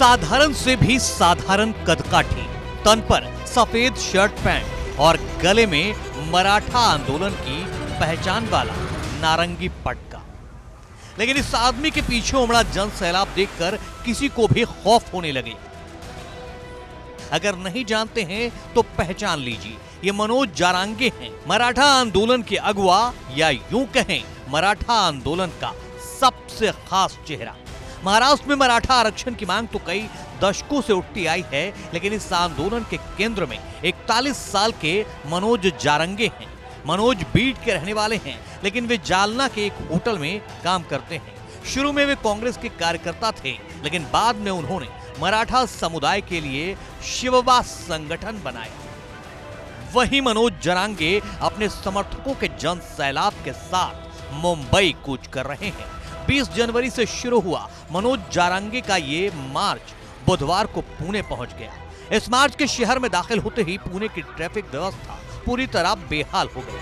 साधारण से भी साधारण कदकाठी, तन पर सफेद शर्ट पैंट और गले में मराठा आंदोलन की पहचान वाला नारंगी पटका। लेकिन इस आदमी के पीछे उमड़ा जन सैलाब देखकर किसी को भी खौफ होने लगे। अगर नहीं जानते हैं तो पहचान लीजिए, ये मनोज जारांगे हैं, मराठा आंदोलन के अगुवा या यूं कहें मराठा आंदोलन का सबसे खास चेहरा। महाराष्ट्र में मराठा आरक्षण की मांग तो कई दशकों से उठती आई है, लेकिन इस आंदोलन के केंद्र में 41 साल के मनोज जारंगे हैं। मनोज बीड के रहने वाले हैं, लेकिन वे जालना के एक होटल में काम करते हैं। शुरू में वे कांग्रेस के कार्यकर्ता थे, लेकिन बाद में उन्होंने मराठा समुदाय के लिए शिवबा संगठन बनाया। वहीं मनोज जारंगे अपने समर्थकों के जन सैलाब के साथ मुंबई कूच कर रहे हैं। 20 जनवरी से शुरू हुआ मनोज जारंगे का ये मार्च बुधवार को पुणे पहुंच गया। इस मार्च के शहर में दाखिल होते ही पुणे की ट्रैफिक व्यवस्था पूरी तरह बेहाल हो गई।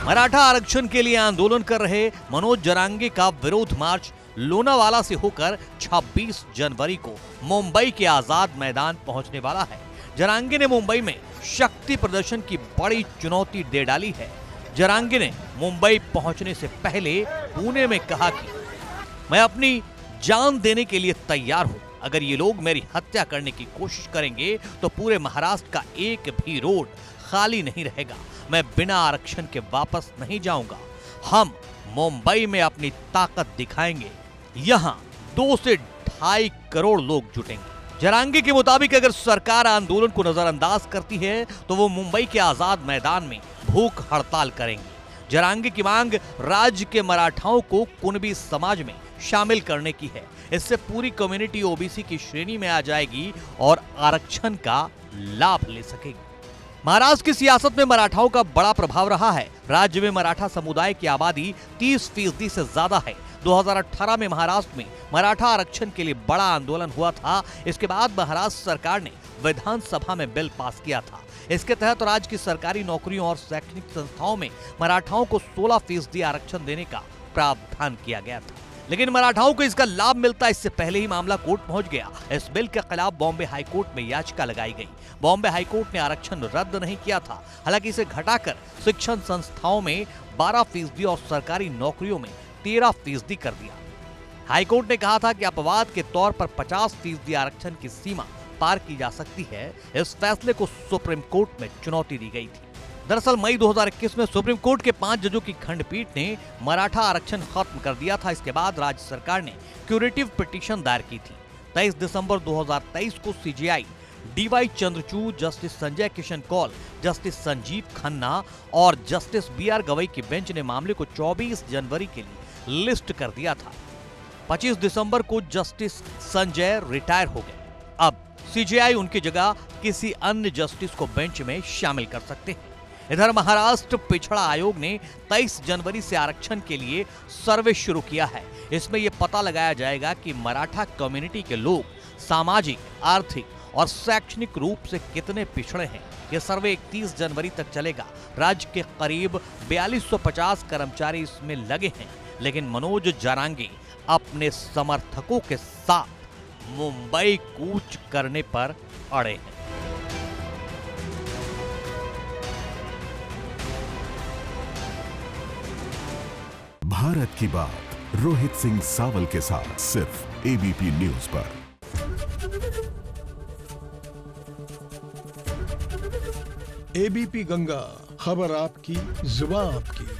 मराठा आरक्षण के लिए आंदोलन कर रहे मनोज जारंगे का विरोध मार्च लोनावाला से होकर 26 जनवरी को मुंबई के आजाद मैदान पहुंचने वाला है। जारंगे ने मुंबई में शक्ति प्रदर्शन की बड़ी चुनौती दे डाली है। जारंगे ने मुंबई पहुंचने से पहले पुणे में कहा कि मैं अपनी जान देने के लिए तैयार हूं। अगर ये लोग मेरी हत्या करने की कोशिश करेंगे तो पूरे महाराष्ट्र का एक भी रोड खाली नहीं रहेगा। मैं बिना आरक्षण के वापस नहीं जाऊंगा। हम मुंबई में अपनी ताकत दिखाएंगे। यहां 2 से 2.5 करोड़ लोग जुटेंगे। जारंगे के मुताबिक अगर सरकार आंदोलन को नजरअंदाज करती है तो वो मुंबई के आजाद मैदान में भूख हड़ताल करेंगे। जारंगे की मांग राज्य के मराठाओं को कुणबी समाज में शामिल करने की है। इससे पूरी कम्युनिटी ओबीसी की श्रेणी में आ जाएगी और आरक्षण का लाभ ले सकेगी। महाराष्ट्र की सियासत में मराठाओं का बड़ा प्रभाव रहा है। राज्य में मराठा समुदाय की आबादी 30% से ज्यादा है। 2018 में महाराष्ट्र में मराठा आरक्षण के लिए बड़ा आंदोलन हुआ था। इसके बाद महाराष्ट्र सरकार ने विधानसभा में बिल पास किया था। इसके तहत राज्य की सरकारी नौकरियों और शैक्षणिक संस्थाओं में मराठाओं को 16% आरक्षण देने का प्रावधान किया गया था, लेकिन मराठाओं को इसका लाभ मिलता इससे पहले ही मामला कोर्ट पहुंच गया। इस बिल के खिलाफ बॉम्बे हाईकोर्ट में याचिका लगाई गई। बॉम्बे हाईकोर्ट ने आरक्षण रद्द नहीं किया था, हालांकि इसे घटाकर शिक्षण संस्थाओं में 12% और सरकारी नौकरियों में 13% कर दिया। हाईकोर्ट ने कहा था कि अपवाद के तौर पर 50% आरक्षण की सीमा पार की जा सकती है। इस फैसले को सुप्रीम कोर्ट में चुनौती दी गई थी। दरअसल मई 2021 में सुप्रीम कोर्ट के 5 जजों की खंडपीठ ने मराठा आरक्षण खत्म कर दिया था। इसके बाद राज्य सरकार ने क्यूरेटिव पिटीशन दायर की थी। 23 दिसंबर 2023 को CJI DY Chandrachud, justice Sanjay Kishan Kaul, justice Sanjiv Khanna और जस्टिस बीआर गवई की बेंच ने मामले को 24 जनवरी के लिए लिस्ट कर दिया था। 25 दिसंबर को जस्टिस संजय रिटायर हो गए। अब सीजेआई उनकी जगह किसी अन्य जस्टिस को बेंच में शामिल कर सकते हैं। इधर महाराष्ट्र पिछड़ा आयोग ने 23 जनवरी से आरक्षण के लिए सर्वे शुरू किया है। इसमें यह पता लगाया जाएगा कि मराठा कम्युनिटी के लोग सामाजिक, आर्थिक और शैक्षणिक रूप से कितने पिछड़े हैं। यह सर्वे 31 जनवरी तक चलेगा। राज्य के करीब 4250 कर्मचारी इसमें लगे हैं, लेकिन मनोज जारंगे अपने समर्थकों के साथ मुंबई कूच करने पर अड़े हैं। भारत की बात रोहित सिंह सावल के साथ सिर्फ एबीपी न्यूज पर। एबीपी गंगा, खबर आपकी, जुबान आपकी।